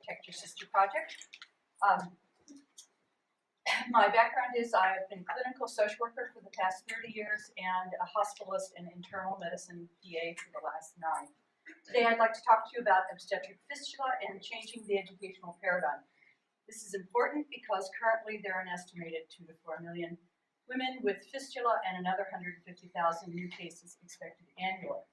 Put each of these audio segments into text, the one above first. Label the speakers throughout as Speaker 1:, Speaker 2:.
Speaker 1: Protect Your Sister project. My background is I've been a clinical social worker for the past 30 years and a hospitalist and internal medicine PA for the last 9. Today I'd like to talk to you about obstetric fistula and changing the educational paradigm. This is important because currently there are an estimated 2 to 4 million women with fistula and another 150,000 new cases expected annually.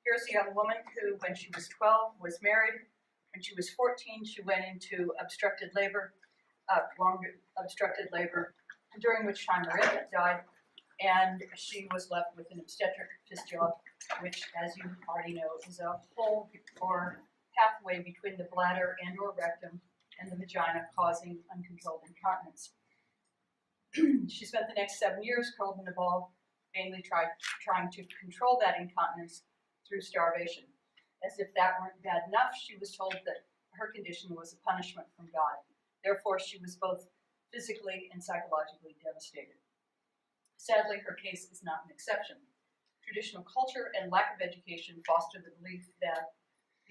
Speaker 1: Here's a young woman who, when she was 12, was married. When she was 14, she went into obstructed labor, long obstructed labor, during which time her infant died, and she was left with an obstetric fistula, which, as you already know, is a hole or pathway between the bladder and or rectum and the vagina, causing uncontrolled incontinence. She spent the next 7 years curled in a ball, vainly trying to control that incontinence through starvation. As if that weren't bad enough, she was told that her condition was a punishment from God. Therefore, she was both physically and psychologically devastated. Sadly, her case is not an exception. Traditional culture and lack of education foster the belief that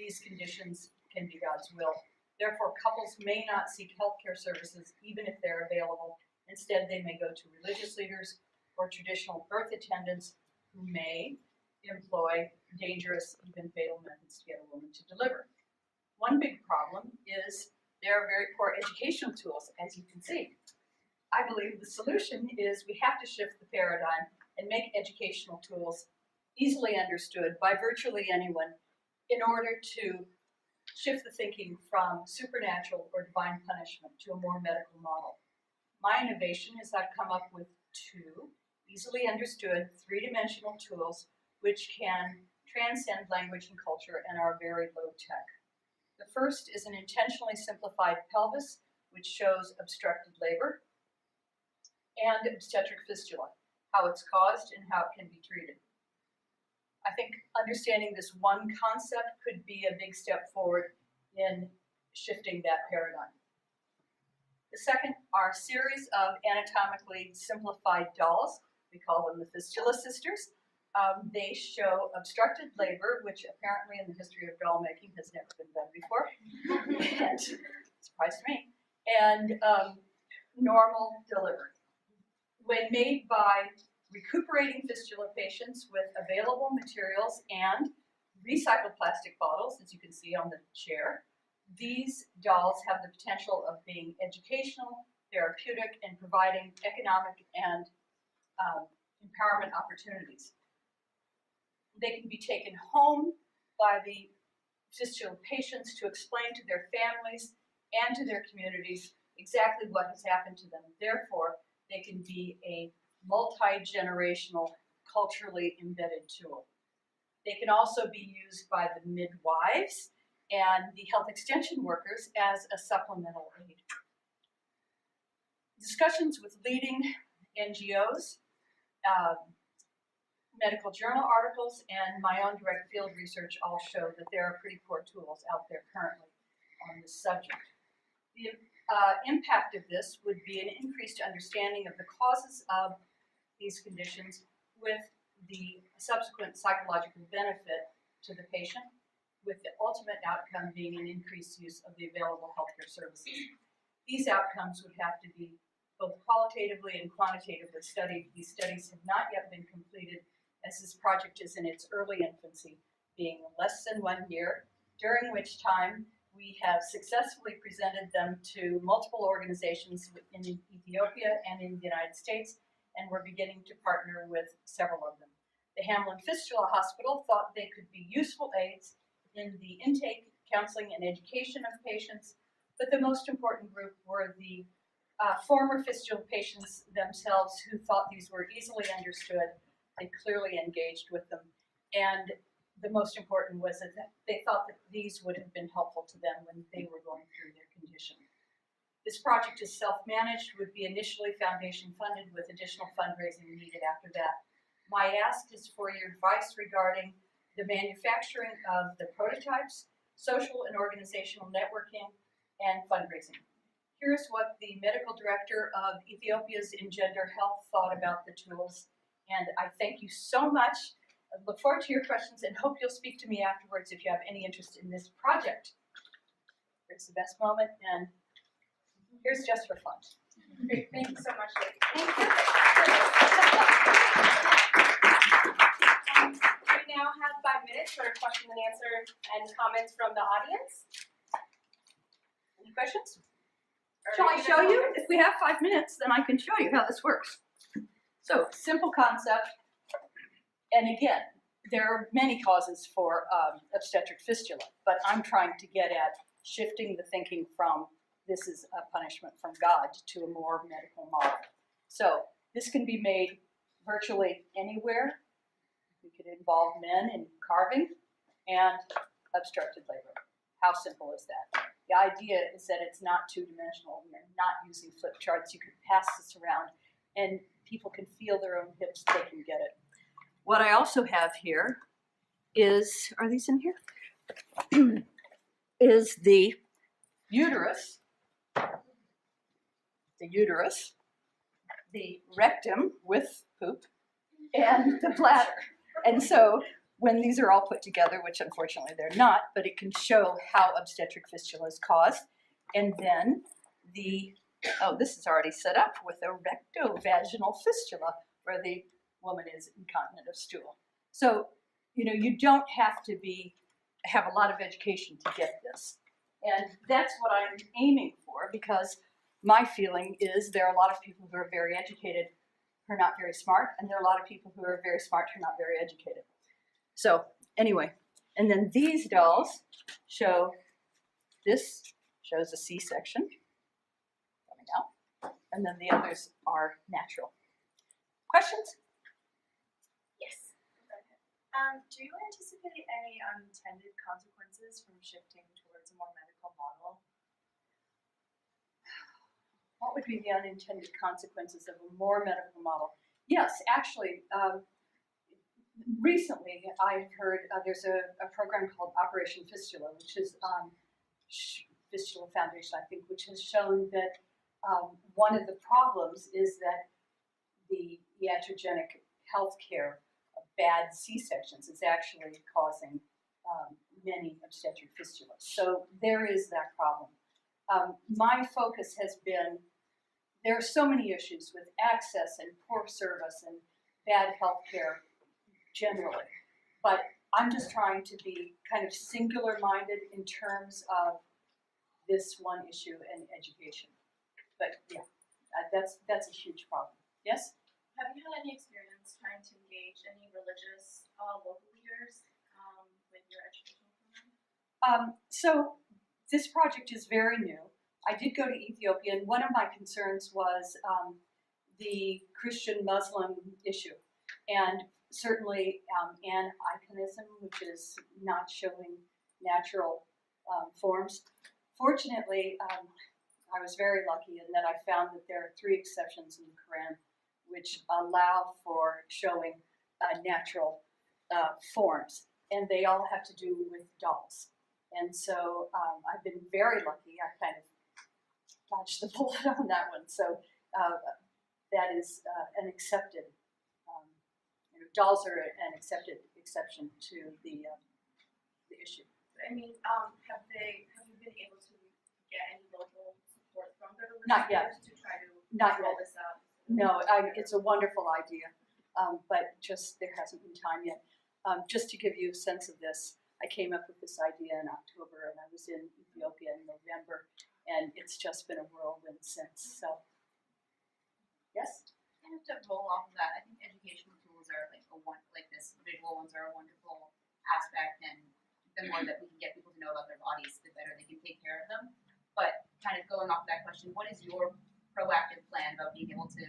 Speaker 1: these conditions can be God's will. Therefore, couples may not seek healthcare services even if they're available. Instead, they may go to religious leaders or traditional birth attendants who may employ dangerous, even fatal methods to get a woman to deliver. One big problem is there are very poor educational tools, as you can see. I believe the solution is we have to shift the paradigm and make educational tools easily understood by virtually anyone in order to shift the thinking from supernatural or divine punishment to a more medical model. My innovation is I've come up with 2 easily understood 3-dimensional tools which can transcend language and culture and are very low tech. The first is an intentionally simplified pelvis, which shows obstructed labor, and obstetric fistula, how it's caused and how it can be treated. I think understanding this one concept could be a big step forward in shifting that paradigm. The second are a series of anatomically simplified dolls. We call them the Fistula Sisters. They show obstructed labor, which apparently in the history of doll making has never been done before, and surprised me, and normal delivery. When made by recuperating fistula patients with available materials and recycled plastic bottles, as you can see on the chair, these dolls have the potential of being educational, therapeutic, and providing economic and empowerment opportunities. They can be taken home by the fistula patients to explain to their families and to their communities exactly what has happened to them. Therefore, they can be a multi-generational, culturally embedded tool. They can also be used by the midwives and the health extension workers as a supplemental aid. Discussions with leading NGOs, medical journal articles, and my own direct field research all show that there are pretty poor tools out there currently on this subject. The impact of this would be an increased understanding of the causes of these conditions with the subsequent psychological benefit to the patient, with the ultimate outcome being an increased use of the available healthcare services. These outcomes would have to be both qualitatively and quantitatively studied. These studies have not yet been completed, as this project is in its early infancy, being less than 1 year, during which time we have successfully presented them to multiple organizations in Ethiopia and in the United States, and we're beginning to partner with several of them. The Hamlin Fistula Hospital thought they could be useful aids in the intake, counseling, and education of patients, but the most important group were the former fistula patients themselves who thought these were easily understood and clearly engaged with them. And the most important was that they thought that these would have been helpful to them when they were going through their condition. This project is self-managed, would be initially foundation funded with additional fundraising needed after that. My ask is for your advice regarding the manufacturing of the prototypes, social and organizational networking, and fundraising. Here's what the medical director of Ethiopia's Engender Health thought about the tools, and I thank you so much. I look forward to your questions and hope you'll speak to me afterwards if you have any interest in this project. It's the best moment, and here's just for fun.
Speaker 2: Great, thank you so much, Lady.
Speaker 1: Thank you.
Speaker 2: We now have 5 minutes for question and answer and comments from the audience.
Speaker 1: Any questions?
Speaker 2: Or
Speaker 1: Shall I
Speaker 2: even
Speaker 1: show you?
Speaker 2: comments?
Speaker 1: If we have 5 minutes, then I can show you how this works. So, simple concept. And again, there are many causes for obstetric fistula, but I'm trying to get at shifting the thinking from this is a punishment from God to a more medical model. So, this can be made virtually anywhere. We could involve men in carving and obstructed labor. How simple is that? The idea is that it's not two-dimensional. We're not using flip charts. You can pass this around and people can feel their own hips. They can get it. What I also have here is, are these in here? Is the uterus, the rectum with poop, and the bladder. And so when these are all put together, which unfortunately they're not, but it can show how obstetric fistula is caused. And then this is already set up with a rectovaginal fistula where the woman is incontinent of stool. So, you don't have to have a lot of education to get this. And that's what I'm aiming for, because my feeling is there are a lot of people who are very educated who are not very smart, and there are a lot of people who are very smart who are not very educated. So anyway, and then these dolls this shows a C-section coming out, and then the others are natural. Questions?
Speaker 2: Yes.
Speaker 3: Do you anticipate any unintended consequences from shifting towards a more medical model?
Speaker 1: What would be the unintended consequences of a more medical model? Yes, actually, recently I've heard there's a program called Operation Fistula, which is Fistula Foundation, I think, which has shown that one of the problems is that the iatrogenic health care of bad C-sections is actually causing many obstetric fistulas. So there is that problem. My focus has been, there are so many issues with access and poor service and bad health care generally, but I'm just trying to be kind of singular-minded in terms of this one issue and education. But yeah, that's a huge problem. Yes?
Speaker 3: Have you had any experience trying to engage any religious local leaders with your educational program?
Speaker 1: So this project is very new. I did go to Ethiopia, and one of my concerns was the Christian-Muslim issue, and certainly aniconism, which is not showing natural forms. Fortunately, I was very lucky in that I found that there are 3 exceptions in the Quran which allow for showing natural forms, and they all have to do with dolls. And so I've been very lucky. I kind of dodged the bullet on that one. So that is an accepted, dolls are an accepted exception to the issue.
Speaker 3: I mean, have you been able to get any local support from the religious
Speaker 1: Not yet.
Speaker 3: leaders to try to
Speaker 1: Not
Speaker 3: roll
Speaker 1: yet.
Speaker 3: this out?
Speaker 1: No, it's a wonderful idea, but just there hasn't been time yet. Just to give you a sense of this, I came up with this idea in October, and I was in Ethiopia in November, and it's just been a whirlwind since. So, yes?
Speaker 4: Kind of to roll off of that, I think educational tools are like this visual ones are a wonderful aspect, and the more that we can get people to know about their bodies, the better they can take care of them. But kind of going off of that question, what is your proactive plan about being able to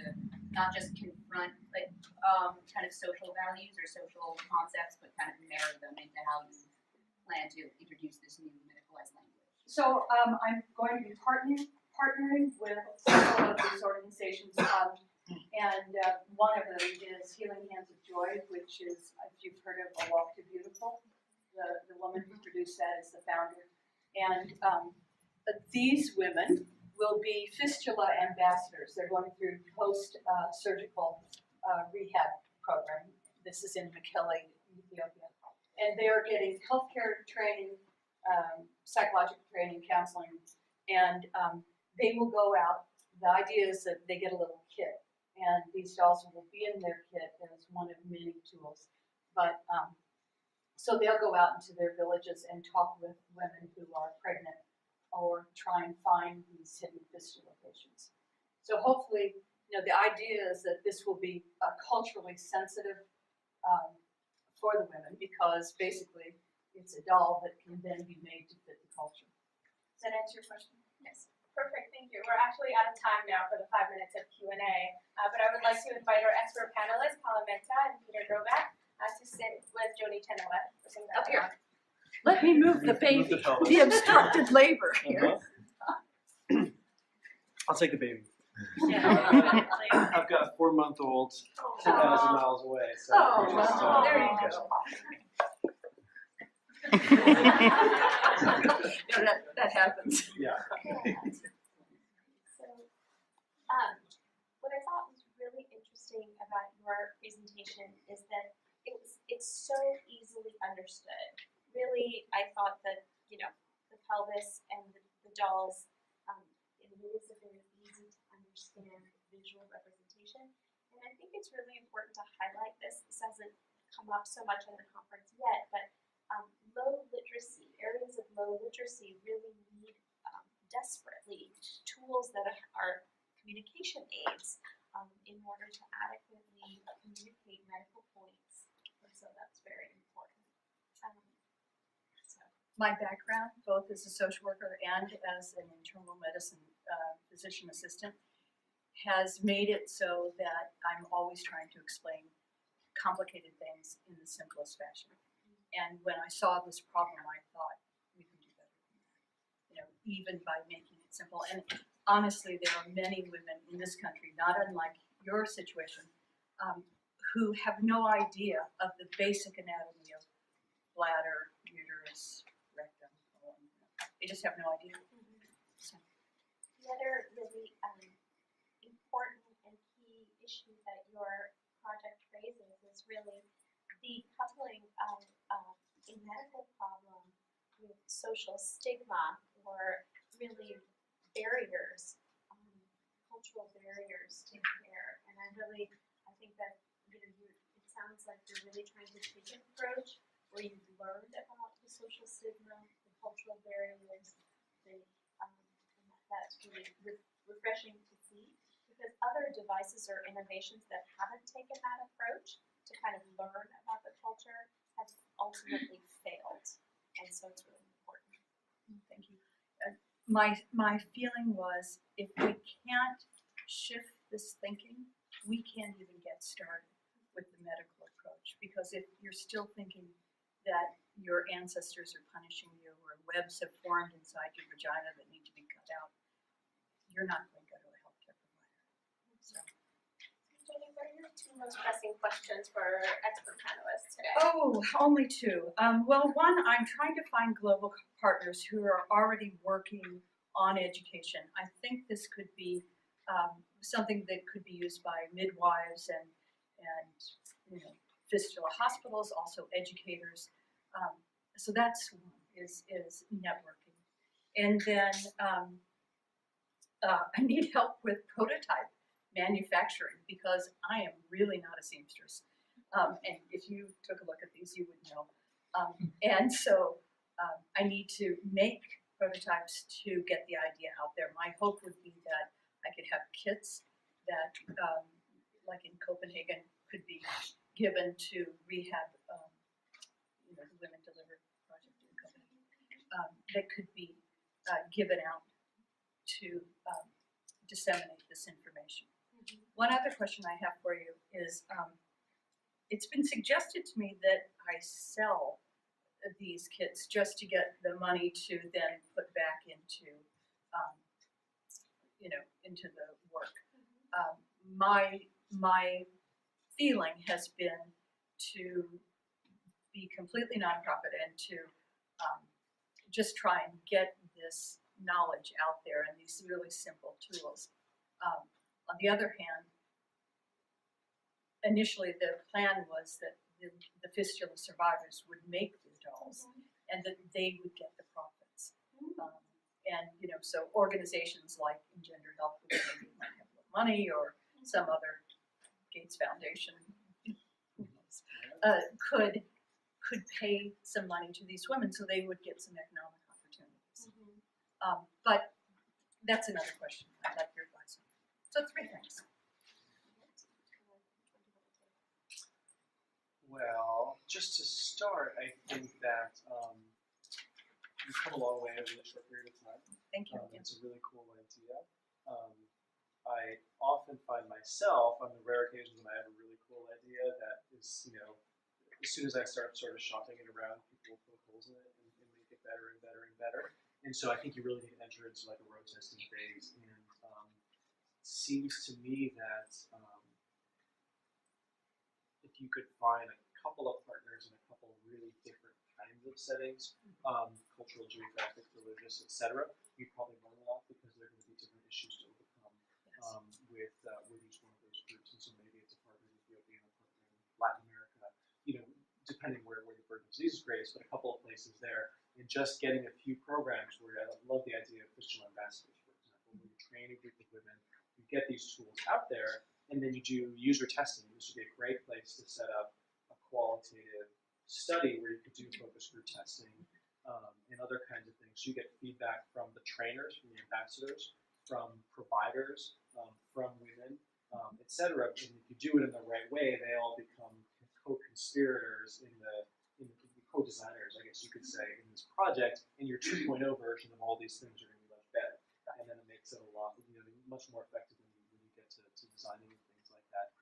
Speaker 4: not just confront kind of social values or social concepts, but kind of marry them into how you plan to introduce this new medicalized language?
Speaker 1: So I'm going to be partnering with several of these organizations, and one of them is Healing Hands of Joy, which is, if you've heard of A Walk to Beautiful, the woman who produced that is the founder. And these women will be fistula ambassadors. They're going through post-surgical rehab program. This is in Mekelle, Ethiopia. And they are getting healthcare training, psychological training, counseling, and they will go out. The idea is that they get a little kit, and these dolls will be in their kit as one of many tools. But so they'll go out into their villages and talk with women who are pregnant or try and find these hidden fistula patients. So hopefully, the idea is that this will be culturally sensitive for the women, because basically it's a doll that can then be made to fit the culture.
Speaker 2: Does that answer your question?
Speaker 4: Yes.
Speaker 2: Perfect, thank you. We're actually out of time now for the 5 minutes of Q&A, but I would like to invite our expert panelists, Paula Menta and Peter Drovak, to sit with Joni Chenoweth for some
Speaker 1: Up here.
Speaker 2: background.
Speaker 1: Let me move the baby,
Speaker 5: Move the pelvis.
Speaker 1: the obstructed labor here.
Speaker 5: I'll take the baby.
Speaker 1: Yeah.
Speaker 5: I've got 4-month-olds 10,000 miles away, so
Speaker 1: Oh,
Speaker 5: we're just,
Speaker 1: there you
Speaker 5: yeah.
Speaker 1: go. That happens.
Speaker 5: Yeah.
Speaker 2: So, what I thought was really interesting about your presentation is that it's so easily understood. Really, I thought that, the pelvis and the dolls, it is a very easy to understand visual representation. And I think it's really important to highlight this. This hasn't come up so much in the conference yet, but low literacy, areas of low literacy really need desperately tools that are communication aids in order to adequately communicate medical points. And so that's very important.
Speaker 1: My background, both as a social worker and as an internal medicine physician assistant, has made it so that I'm always trying to explain complicated things in the simplest fashion. And when I saw this problem, I thought we can do better than that, even by making it simple. And honestly, there are many women in this country, not unlike your situation, who have no idea of the basic anatomy of bladder, uterus, rectum. They just have no idea. So.
Speaker 2: The other really important and key issue that your project raises is really the coupling of a medical problem with social stigma, or really barriers, cultural barriers to care. And I think that it sounds like you're really trying to take an approach where you've learned about the social stigma, the cultural barriers, and that's really refreshing to see, because other devices or innovations that haven't taken that approach to kind of learn about the culture have ultimately failed, and so it's really important.
Speaker 1: Thank you. My feeling was, if we can't shift this thinking, we can't even get started with the medical approach. Because if you're still thinking that your ancestors are punishing you, or webs have formed inside your vagina that need to be cut out, you're not going to go to a healthcare provider. So.
Speaker 2: Joni, what are your 2 most pressing questions for our expert panelists today?
Speaker 1: Oh, only 2. Well, one, I'm trying to find global partners who are already working on education. I think this could be something that could be used by midwives and fistula hospitals, also educators. So that's one, is networking. And then I need help with prototype manufacturing, because I am really not a seamstress. And if you took a look at these, you would know. And so I need to make prototypes to get the idea out there. My hope would be that I could have kits that, like in Copenhagen, could be given to rehab, the Women Deliver Project in Copenhagen, that could be given out to disseminate this information. One other question I have for you is, it's been suggested to me that I sell these kits just to get the money to then put back into, into the work. My feeling has been to be completely nonprofit and to just try and get this knowledge out there and these really simple tools. On the other hand, initially the plan was that the fistula survivors would make the dolls, and that they would get the product. And, you know, so organizations like Engender Health, which maybe might have a little money, or some other Gates Foundation, who knows, could pay some money to these women so they would get some economic opportunities. But that's another question. I'd like your advice on. So 3 things.
Speaker 5: Well, just to start, I think that you've come a long way in a really short period of time.
Speaker 1: Thank you.
Speaker 5: It's a really cool idea. I often find myself, on the rare occasions when I have a really cool idea that is, you know, as soon as I start sort of shopping it around, people will poke holes in it and make it better and better and better. And so I think you really need to enter into like a road testing phase. And it seems to me that if you could find a couple of partners in a couple of really different kinds of settings, cultural, geographic, religious, etc., you probably learn a lot because there are going to be different issues to overcome with each one of those groups. And so maybe it's a partner in Ethiopia and a partner in Latin America, you know, depending where the burden of disease is greatest, but a couple of places there. And just getting a few programs where I love the idea of Fistula ambassadors, for example, where you train a group of women, you get these tools out there, and then you do user testing. This would be a great place to set up a qualitative study where you could do focus group testing and other kinds of things. So you get feedback from the trainers, from the ambassadors, from providers, from women, etc. And if you do it in the right way, they all become co-conspirators in the co-designers, I guess you could say, in this project. And your 2.0 version of all these things are going to be much better, and then it makes it a lot, you know, much more effective when you get to designing and things like that.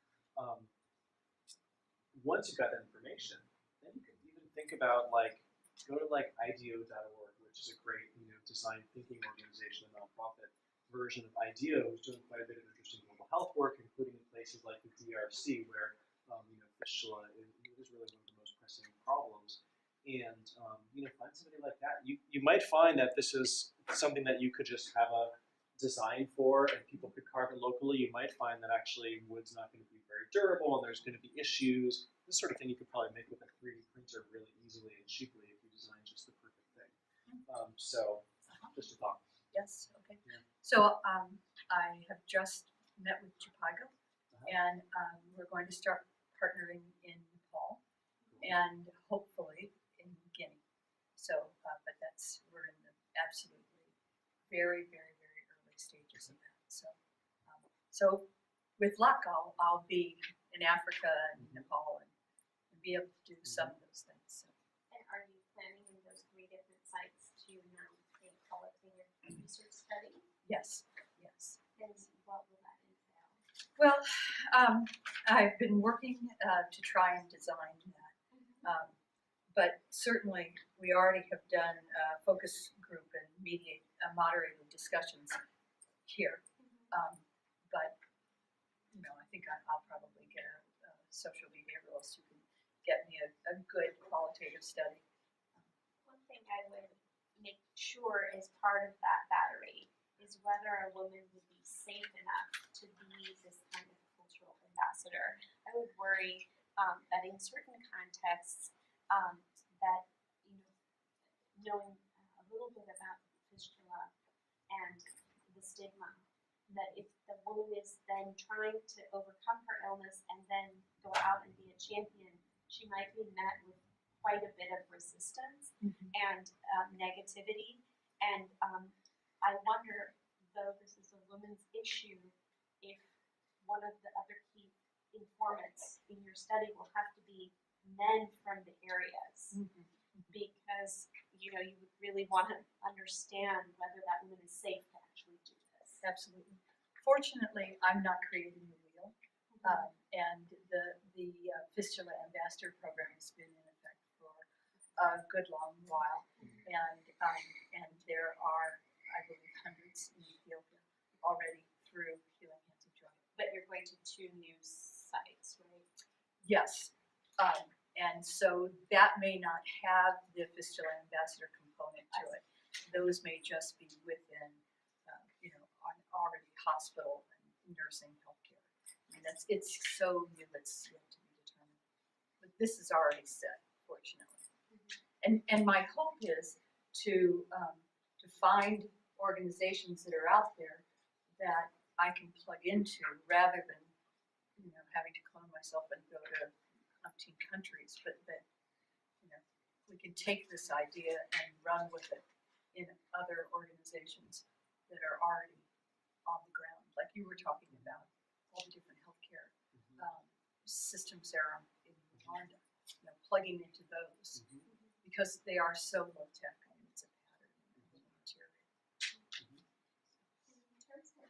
Speaker 5: Once you've got that information, then you can even think about go to IDEO.org, which is a great, you know, design thinking organization, a nonprofit version of IDEO, who's doing quite a bit of interesting global health work, including in places like the DRC, where you know, fistula is really one of the most pressing problems. And you know, find somebody like that. You might find that this is something that you could just have a design for, and people could carve it locally. You might find that actually wood's not going to be very durable, and there's going to be issues. This sort of thing you could probably make with a 3D printer really easily and cheaply if you design just the perfect thing. So, just a thought.
Speaker 1: Yes. Okay.
Speaker 5: Yeah.
Speaker 1: So I have just met with Chupago, and we're going to start partnering in Nepal, and hopefully in Guinea. So, but we're in the absolutely very, very, very early stages of that. So with luck, I'll be in Africa and Nepal and be able to do some of those things. So.
Speaker 2: And are you planning in those 3 different sites to mount a qualitative research study?
Speaker 1: Yes, yes.
Speaker 2: And what will that entail?
Speaker 1: Well, I've been working to try and design that. But certainly, we already have done focus group and moderated discussions here. But you know, I think I'll probably get a social behavioralist who can get me a good qualitative study.
Speaker 2: One thing I would make sure is part of that battery is whether a woman would be safe enough to be this kind of cultural ambassador. I would worry that in certain contexts, that, you know, knowing a little bit about fistula and the stigma, that if the woman is then trying to overcome her illness and then go out and be a champion, she might be met with quite a bit of resistance and negativity. And I wonder, though this is a women's issue, if one of the other key informants in your study will have to be men from the areas, because you know, you would really want to understand whether that woman is safe to actually do this.
Speaker 1: Absolutely. Fortunately, I'm not creating the wheel, and the Fistula Ambassador program has been in effect for a good long while, and there are, I believe, hundreds in Ethiopia already through Healing Hands of Joy.
Speaker 2: But you're going to 2 new sites, right?
Speaker 1: Yes, and so that may not have the Fistula Ambassador component to it. Those may just be within, you know, on already hospital and nursing healthcare. I mean, it's so new, it's yet to be determined. But this is already set, fortunately. And my hope is to find organizations that are out there that I can plug into rather than, having to clone myself and go to umpteen countries, but that, we can take this idea and run with it in other organizations that are already on the ground, like you were talking about, all the different healthcare systems there in Rwanda, plugging into those because they are so low tech. I mean, it's a pattern material.
Speaker 2: In terms of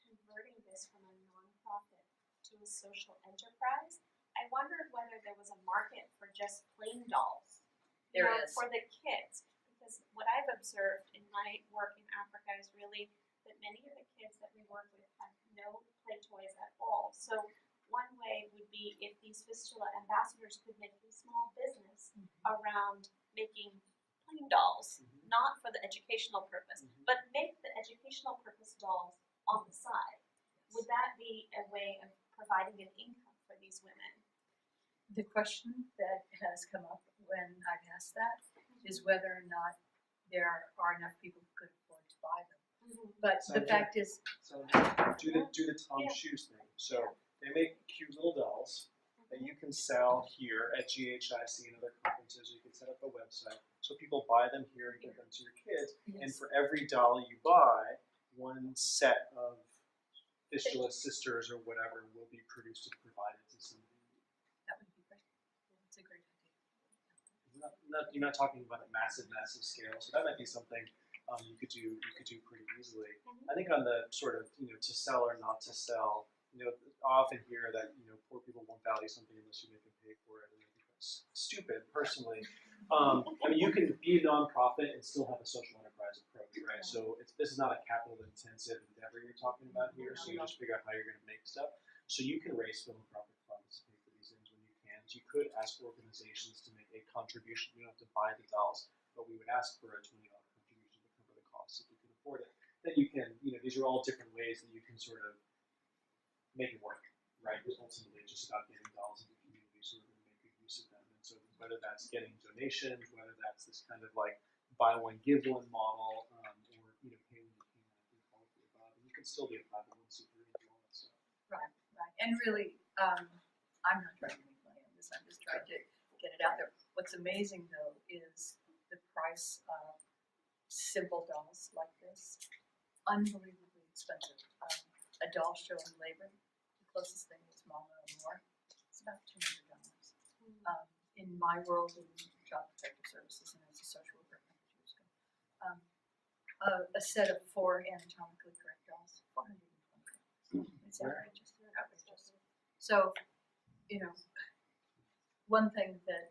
Speaker 2: converting this from a nonprofit to a social enterprise, I wondered whether there was a market for just plain dolls.
Speaker 1: There is.
Speaker 2: For the kids. Because what I've observed in my work in Africa is really that many of the kids that we work with have no play toys at all. So one way would be if these Fistula ambassadors could make a small business around making plain dolls, not for the educational purpose, but make the educational purpose dolls on the side. Would that be a way of providing an income for these women?
Speaker 1: The question that has come up when I've asked that is whether or not there are enough people who could afford to buy them. But the fact is,
Speaker 5: So do the Tom Shoes thing. So they make cute little dolls that you can sell here at GHIC and other conferences. You can set up a website so people buy them here and give them to your kids. And for every doll you buy, one set of Fistula sisters or whatever will be produced and provided to somebody.
Speaker 1: that would be great. That's a great idea.
Speaker 5: You're not talking about a massive scale, so that might be something you could do pretty easily. I think on the sort of to sell or not to sell, I often hear that poor people won't value something unless you make them pay for it, and I think that's stupid personally. I mean, you can be a nonprofit and still have a social enterprise approach, right? So this is not a capital intensive endeavor you're talking about here. So you just figure out how you're going to make stuff. So you can raise philanthropic funds to pay for these things when you can. So you could ask organizations to make a contribution. You don't have to buy the dolls, but we would ask for a $20 contribution to cover the costs if you can afford it. Then you can, these are all different ways that you can sort of make it work, right? Because ultimately it's just about getting dolls in the community so we're going to make good use of them. And so whether that's getting donations, whether that's this kind of like buy one, give one model, or pay when you can, I think all of the above. And you can still be a 501c3 and do all that stuff.
Speaker 1: Right. And really, I'm not trying to make money on this. I'm just trying to get it out there. What's amazing though is the price of simple dolls like this. Unbelievably expensive. A doll showing labor, the closest thing is Mama and More. It's about $200. In my world in Child Protective Services and as a social worker 100 years ago, a set of 4 anatomically correct dolls, $420. It's outrageous. So, one thing that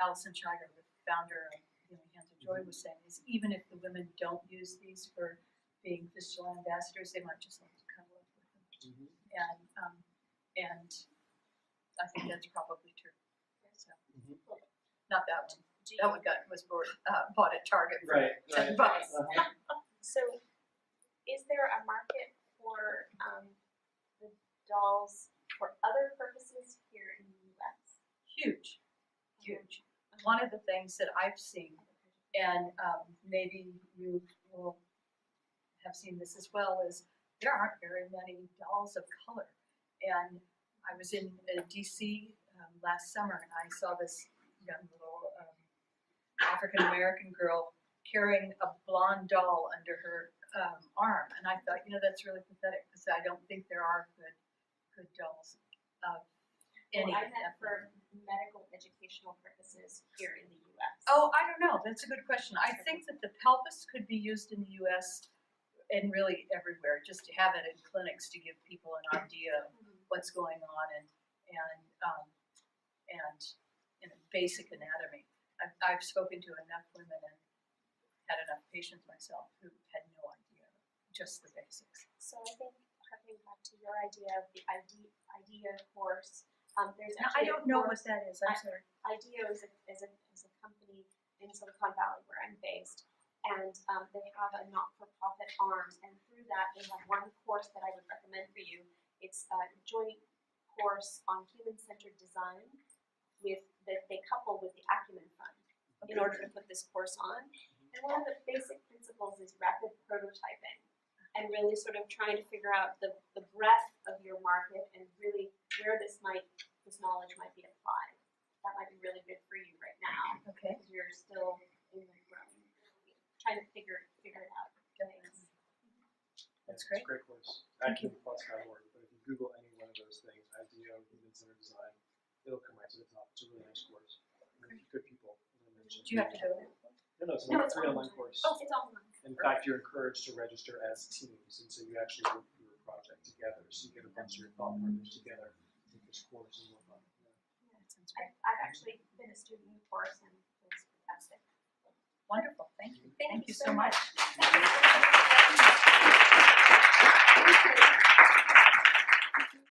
Speaker 1: Alison Scheiger, the founder of Healing Hands of Joy, was saying is even if the women don't use these for being Fistula ambassadors, they might just like to cuddle up with them. And I think that's probably true. So, not that one. That one was bought at Target for $10.
Speaker 2: So, is there a market for the dolls for other purposes here in the U.S.?
Speaker 1: Huge. One of the things that I've seen, and maybe you will have seen this as well, is there aren't very many dolls of color. And I was in D.C. Last summer, and I saw this young little African-American girl carrying a blonde doll under her arm. And I thought, that's really pathetic because I don't think there are good dolls of any.
Speaker 2: I meant for medical educational purposes here in the U.S.
Speaker 1: Oh, I don't know. That's a good question. I think that the pelvis could be used in the U.S. and really everywhere, just to have it in clinics to give people an idea of what's going on and basic anatomy. I've spoken to enough women and had enough patients myself who had no idea, just the basics.
Speaker 2: So I think harking back to your idea of the IDEA course, there's
Speaker 1: Now, I
Speaker 2: actually
Speaker 1: don't know what that is. I'm sorry.
Speaker 2: IDEA is a company in Silicon Valley where I'm based, and they have a not-for-profit arm, and through that they have one course that I would recommend for you. It's a joint course on human-centered design that they couple with the Acumen Fund in order to put this course on. And one of the basic principles principles is rapid prototyping, and really sort of trying to figure out the breadth of your market and really where this knowledge might be applied. That might be really good for you right now,
Speaker 1: Okay.
Speaker 2: because you're still in the trying to figure it out. Things.
Speaker 1: That's
Speaker 5: Yeah,
Speaker 1: great.
Speaker 5: It's a great course. Acumen+.org, but if you Google any one of those things, IDEO, human-centered design, it'll come right to the top. It's a really nice course. And good people, as I mentioned.
Speaker 1: Do you have to go there?
Speaker 5: No, it's
Speaker 2: No,
Speaker 5: a
Speaker 2: it's
Speaker 5: free
Speaker 2: online.
Speaker 5: online course.
Speaker 2: Oh, it's online.
Speaker 5: In fact, you're encouraged to register as teams, and so you actually work through a project together. So you get a bunch of your thought partners together, take this course and work on it. Yeah.
Speaker 1: That sounds great.
Speaker 2: I've actually been a student in the course, and it was fantastic.
Speaker 1: Wonderful. Thank you.
Speaker 2: Thank you
Speaker 1: so
Speaker 2: so
Speaker 1: much.
Speaker 2: much.